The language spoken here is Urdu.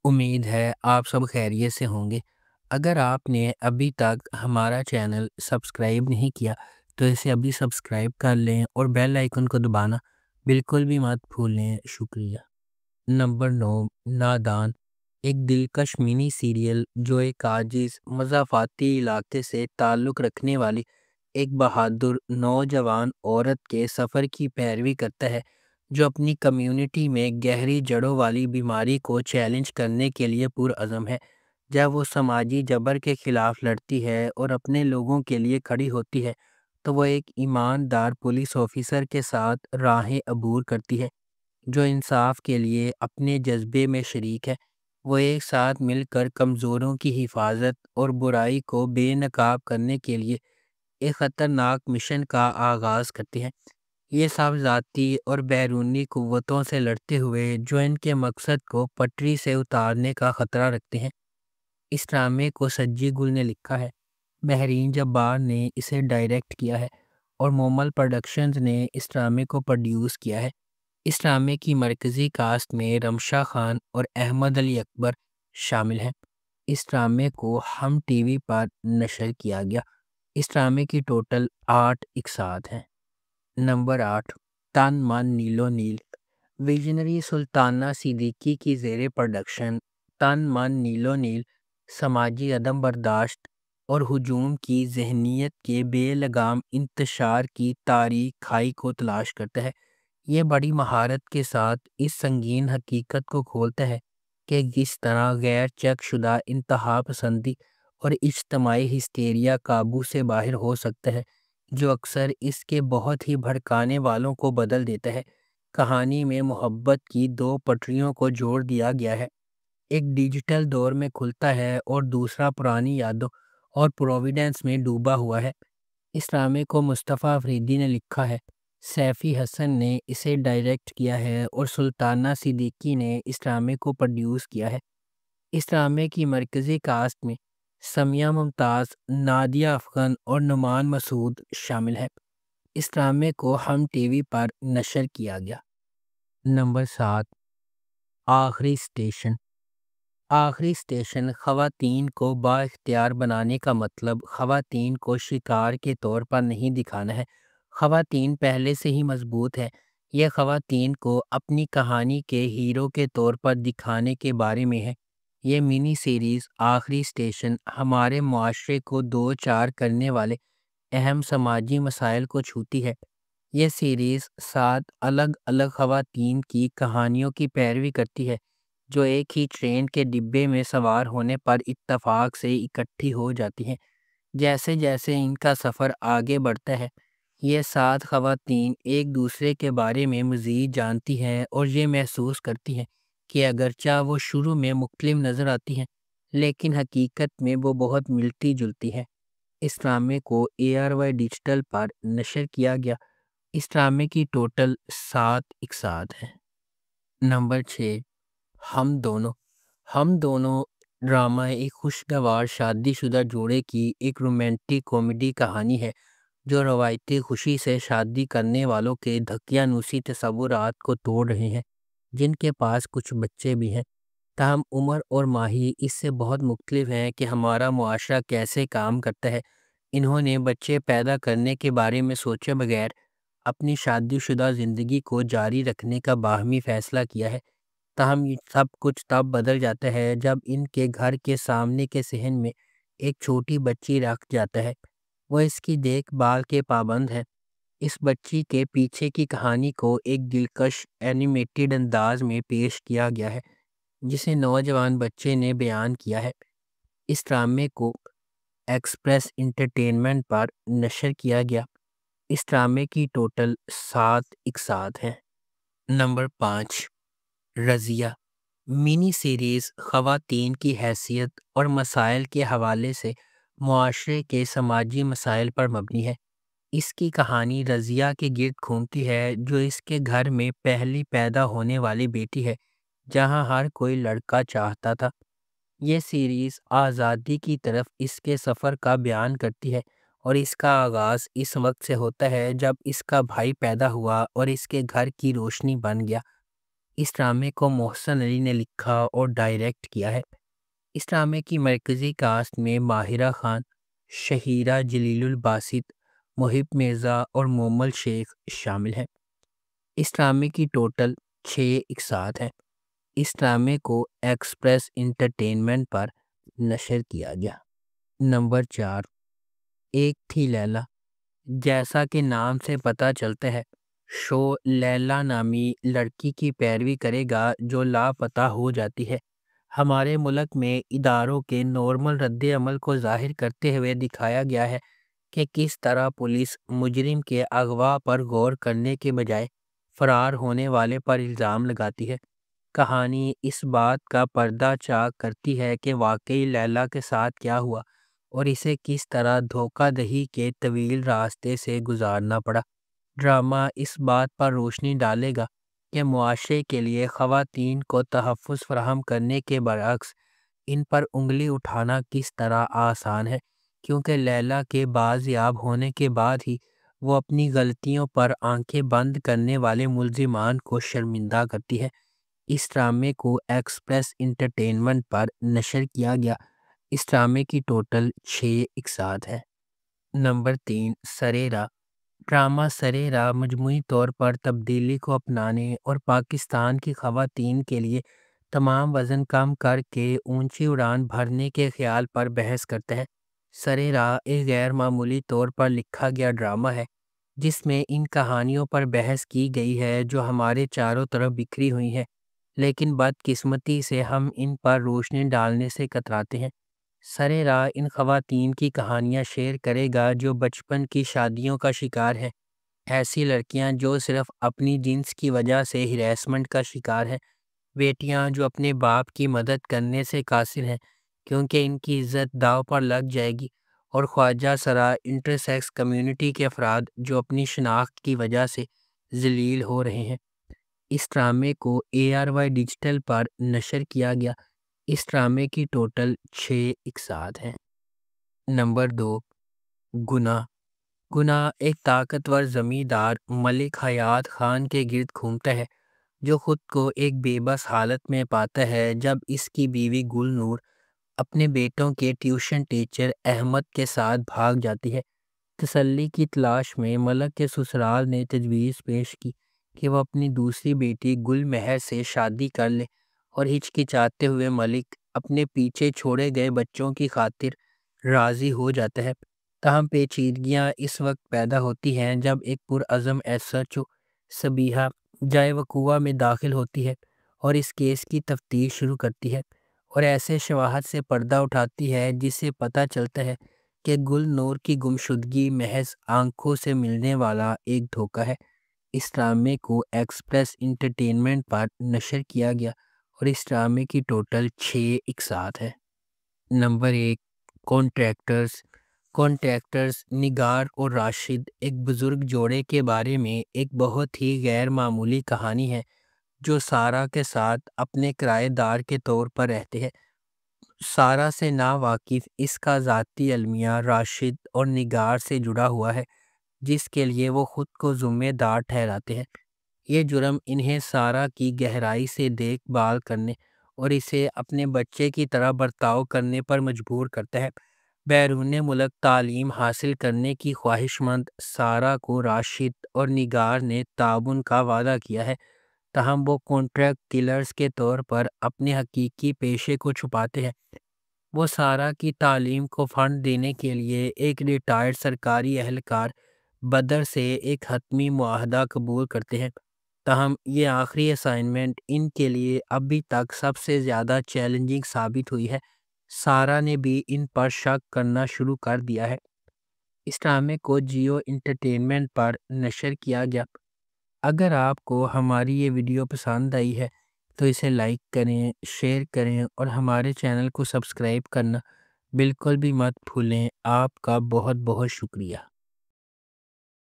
امید ہے آپ سب خیریت سے ہوں گے۔ اگر آپ نے ابھی تک ہمارا چینل سبسکرائب نہیں کیا تو اسے ابھی سبسکرائب کر لیں اور بیل آئیکن کو دبانا بالکل بھی مت بھولیں۔ شکریہ۔ نمبر 9، نادان، ایک دلکش منی سیریل جو ایک عاجز مضافاتی علاقے سے تعلق رکھنے والی ایک بہادر نوجوان عورت کے سفر کی پیروی کرتا ہے جو اپنی کمیونٹی میں گہری جڑوں والی بیماری کو چیلنج کرنے کے لیے پرعزم ہے۔ جب وہ سماجی جبر کے خلاف لڑتی ہے اور اپنے لوگوں کے لیے کھڑی ہوتی ہے تو وہ ایک ایماندار پولیس آفیسر کے ساتھ راہ عبور کرتی ہے جو انصاف کے لیے اپنے جذبے میں شریک ہے۔ وہ ایک ساتھ مل کر کمزوروں کی حفاظت اور برائی کو بے نقاب کرنے کے لیے ایک خطرناک مشن کا آغاز کرتے ہیں۔ یہ سب ذاتی اور بیرونی قوتوں سے لڑتے ہوئے جو ان کے مقصد کو پٹری سے اتارنے کا خطرہ رکھتے ہیں۔ اس ڈرامے کو سجی گل نے لکھا ہے، مہرین جبار نے اسے ڈائریکٹ کیا ہے اور مومل پروڈکشنز نے اس ڈرامے کو پروڈیوس کیا ہے۔ اس ڈرامے کی مرکزی کاسٹ میں رمشا خان اور احمد علی اکبر شامل ہیں۔ اس ڈرامے کو ہم ٹی وی پر نشر کیا گیا۔ اس ڈرامے کی ٹوٹل 8 اقساط ہیں۔ نمبر 8، تن من نیلو نیل، ویژنری سلطانہ صدیقی کی زیر پروڈکشن تن من نیلو نیل سماجی عدم برداشت اور ہجوم کی ذہنیت کے بے لگام انتشار کی تاریک کھائی کو تلاش کرتا ہے۔ یہ بڑی مہارت کے ساتھ اس سنگین حقیقت کو کھولتا ہے کہ کس طرح غیر چیک شدہ انتہا پسندی اور اجتماعی ہسٹیریا قابو سے باہر ہو سکتا ہے جو اکثر اس کے بہت ہی بھڑکانے والوں کو بدل دیتا ہے۔ کہانی میں محبت کی 2 پٹریوں کو جوڑ دیا گیا ہے، ایک ڈیجیٹل دور میں کھلتا ہے اور دوسرا پرانی یادوں اور پروویڈنس میں ڈوبا ہوا ہے۔ اس ڈرامے کو مصطفیٰ افریدی نے لکھا ہے، سیفی حسن نے اسے ڈائریکٹ کیا ہے اور سلطانہ صدیقی نے اس ڈرامے کو پروڈیوس کیا ہے۔ اس ڈرامے کی مرکزی کاسٹ میں سمیہ ممتاز، نادیہ افغن اور نعمان مسعود شامل ہیں۔ اس ڈرامے کو ہم ٹی وی پر نشر کیا گیا۔ نمبر 7، آخری اسٹیشن۔ آخری اسٹیشن خواتین کو با اختیار بنانے کا مطلب خواتین کو شکار کے طور پر نہیں دکھانا ہے۔ خواتین پہلے سے ہی مضبوط ہے۔ یہ خواتین کو اپنی کہانی کے ہیرو کے طور پر دکھانے کے بارے میں ہے۔ یہ منی سیریز آخری اسٹیشن ہمارے معاشرے کو 2 چار کرنے والے اہم سماجی مسائل کو چھوتی ہے۔ یہ سیریز 7 الگ الگ خواتین کی کہانیوں کی پیروی کرتی ہے جو ایک ہی ٹرین کے ڈبے میں سوار ہونے پر اتفاق سے اکٹھی ہو جاتی ہیں۔ جیسے جیسے ان کا سفر آگے بڑھتا ہے یہ 7 خواتین ایک دوسرے کے بارے میں مزید جانتی ہیں اور یہ محسوس کرتی ہیں کہ اگرچہ وہ شروع میں مختلف نظر آتی ہیں لیکن حقیقت میں وہ بہت ملتی جلتی ہیں۔ اس ڈرامے کو ARY ڈیجیٹل پر نشر کیا گیا۔ اس ڈرامے کی ٹوٹل 7 اقساط ہیں۔ نمبر 6، ہم دونوں۔ ہم دونوں ڈرامہ ایک خوشگوار شادی شدہ جوڑے کی ایک رومانٹک کامیڈی کہانی ہے جو روایتی خوشی سے شادی کرنے والوں کے دھکیانوسی تصورات کو توڑ رہے ہیں جن کے پاس کچھ بچے بھی ہیں۔ تاہم عمر اور ماہی اس سے بہت مختلف ہیں کہ ہمارا معاشرہ کیسے کام کرتا ہے۔ انہوں نے بچے پیدا کرنے کے بارے میں سوچے بغیر اپنی شادی شدہ زندگی کو جاری رکھنے کا باہمی فیصلہ کیا ہے۔ تاہم یہ سب کچھ تب بدل جاتا ہے جب ان کے گھر کے سامنے کے صحن میں ایک چھوٹی بچی رکھ جاتا ہے۔ وہ اس کی دیکھ بھال کے پابند ہے۔ اس بچی کے پیچھے کی کہانی کو ایک دلکش اینیمیٹڈ انداز میں پیش کیا گیا ہے جسے نوجوان بچے نے بیان کیا ہے۔ اس ڈرامے کو ایکسپریس انٹرٹینمنٹ پر نشر کیا گیا۔ اس ڈرامے کی ٹوٹل 7 اقساط ہیں۔ نمبر 5، رضیہ، منی سیریز خواتین کی حیثیت اور مسائل کے حوالے سے معاشرے کے سماجی مسائل پر مبنی ہے۔ اس کی کہانی رضیہ کے گرد گھومتی ہے جو اس کے گھر میں پہلی پیدا ہونے والی بیٹی ہے جہاں ہر کوئی لڑکا چاہتا تھا۔ یہ سیریز آزادی کی طرف اس کے سفر کا بیان کرتی ہے اور اس کا آغاز اس وقت سے ہوتا ہے جب اس کا بھائی پیدا ہوا اور اس کے گھر کی روشنی بن گیا۔ اس ڈرامے کو محسن علی نے لکھا اور ڈائریکٹ کیا ہے۔ اس ڈرامے کی مرکزی کاسٹ میں ماہرہ خان، شہیرہ جلیل الباسط، محب مرزا اور مومل شیخ شامل ہیں۔ اس ڈرامے کی ٹوٹل 6 اقساط ہیں۔ اس ڈرامے کو ایکسپریس انٹرٹینمنٹ پر نشر کیا گیا۔ نمبر 4، ایک تھی لیلا۔ جیسا کہ نام سے پتہ چلتا ہے، شو لیلا نامی لڑکی کی پیروی کرے گا جو لاپتہ ہو جاتی ہے۔ ہمارے ملک میں اداروں کے نارمل رد عمل کو ظاہر کرتے ہوئے دکھایا گیا ہے کہ کس طرح پولیس مجرم کے اغوا پر غور کرنے کے بجائے فرار ہونے والے پر الزام لگاتی ہے۔ کہانی اس بات کا پردہ چاک کرتی ہے کہ واقعی لیلا کے ساتھ کیا ہوا اور اسے کس طرح دھوکہ دہی کے طویل راستے سے گزارنا پڑا۔ ڈرامہ اس بات پر روشنی ڈالے گا کہ معاشرے کے لیے خواتین کو تحفظ فراہم کرنے کے برعکس ان پر انگلی اٹھانا کس طرح آسان ہے، کیونکہ لیلا کے بازیاب ہونے کے بعد ہی وہ اپنی غلطیوں پر آنکھیں بند کرنے والے ملزمان کو شرمندہ کرتی ہے۔ اس ڈرامے کو ایکسپریس انٹرٹینمنٹ پر نشر کیا گیا۔ اس ڈرامے کی ٹوٹل 6 اقساط ہے۔ نمبر 3، سرے راہ۔ ڈرامہ سرے راہ مجموعی طور پر تبدیلی کو اپنانے اور پاکستان کی خواتین کے لیے تمام وزن کم کر کے اونچی اڑان بھرنے کے خیال پر بحث کرتا ہے۔ سرے راہ ایک غیر معمولی طور پر لکھا گیا ڈرامہ ہے جس میں ان کہانیوں پر بحث کی گئی ہے جو ہمارے چاروں طرف بکھری ہوئی ہیں، لیکن بدقسمتی سے ہم ان پر روشنی ڈالنے سے کتراتے ہیں۔ سرے راہ ان خواتین کی کہانیاں شیئر کرے گا جو بچپن کی شادیوں کا شکار ہیں، ایسی لڑکیاں جو صرف اپنی جنس کی وجہ سے ہراسمنٹ کا شکار ہیں، بیٹیاں جو اپنے باپ کی مدد کرنے سے قاصر ہیں کیونکہ ان کی عزت داؤ پر لگ جائے گی، اور خواجہ سرا انٹرسیکس کمیونٹی کے افراد جو اپنی شناخت کی وجہ سے ذلیل ہو رہے ہیں۔ اس ڈرامے کو ARY ڈیجیٹل پر نشر کیا گیا۔ اس ڈرامے کی ٹوٹل 6 اقساط ہیں۔ نمبر 2، گناہ۔ گناہ ایک طاقتور زمیندار ملک حیات خان کے گرد گھومتا ہے جو خود کو ایک بے بس حالت میں پاتا ہے جب اس کی بیوی گل نور اپنے بیٹوں کے ٹیوشن ٹیچر احمد کے ساتھ بھاگ جاتی ہے۔ تسلی کی تلاش میں ملک کے سسرال نے تجویز پیش کی کہ وہ اپنی دوسری بیٹی گل مہر سے شادی کر لے، اور ہچکچاتے ہوئے ملک اپنے پیچھے چھوڑے گئے بچوں کی خاطر راضی ہو جاتا ہے۔ تاہم پیچیدگیاں اس وقت پیدا ہوتی ہیں جب ایک پرعزم SHO سبیحہ جائے وقوع میں داخل ہوتی ہے اور اس کیس کی تفتیش شروع کرتی ہے، اور ایسے شواہد سے پردہ اٹھاتی ہے جس سے پتہ چلتا ہے کہ گل نور کی گمشدگی محض آنکھوں سے ملنے والا ایک دھوکہ ہے۔ اس ڈرامے کو ایکسپریس انٹرٹینمنٹ پر نشر کیا گیا اور اس ڈرامے کی ٹوٹل 6 اقساط ہے۔ Number 1، contractors. کانٹریکٹرز نگار اور راشد ایک بزرگ جوڑے کے بارے میں ایک بہت ہی غیر معمولی کہانی ہے جو سارہ کے ساتھ اپنے کرایہ دار کے طور پر رہتے ہیں۔ سارہ سے ناواقف اس کا ذاتی المیہ راشد اور نگار سے جڑا ہوا ہے جس کے لیے وہ خود کو ذمہ دار ٹھہراتے ہیں۔ یہ جرم انہیں سارہ کی گہرائی سے دیکھ بھال کرنے اور اسے اپنے بچے کی طرح برتاؤ کرنے پر مجبور کرتا ہے۔ بیرون ملک تعلیم حاصل کرنے کی خواہش مند سارہ کو راشد اور نگار نے تعاون کا وعدہ کیا ہے، تاہم وہ کانٹریکٹ کلرز کے طور پر اپنے حقیقی پیشے کو چھپاتے ہیں۔ وہ سارہ کی تعلیم کو فنڈ دینے کے لیے ایک ریٹائرڈ سرکاری اہلکار بدر سے ایک حتمی معاہدہ قبول کرتے ہیں، تاہم یہ آخری اسائنمنٹ ان کے لیے ابھی تک سب سے زیادہ چیلنجنگ ثابت ہوئی ہے۔ سارہ نے بھی ان پر شک کرنا شروع کر دیا ہے۔ اس ڈرامے کو جیو انٹرٹینمنٹ پر نشر کیا گیا۔ اگر آپ کو ہماری یہ ویڈیو پسند آئی ہے تو اسے لائک کریں، شیئر کریں اور ہمارے چینل کو سبسکرائب کرنا بالکل بھی مت بھولیں۔ آپ کا بہت بہت شکریہ۔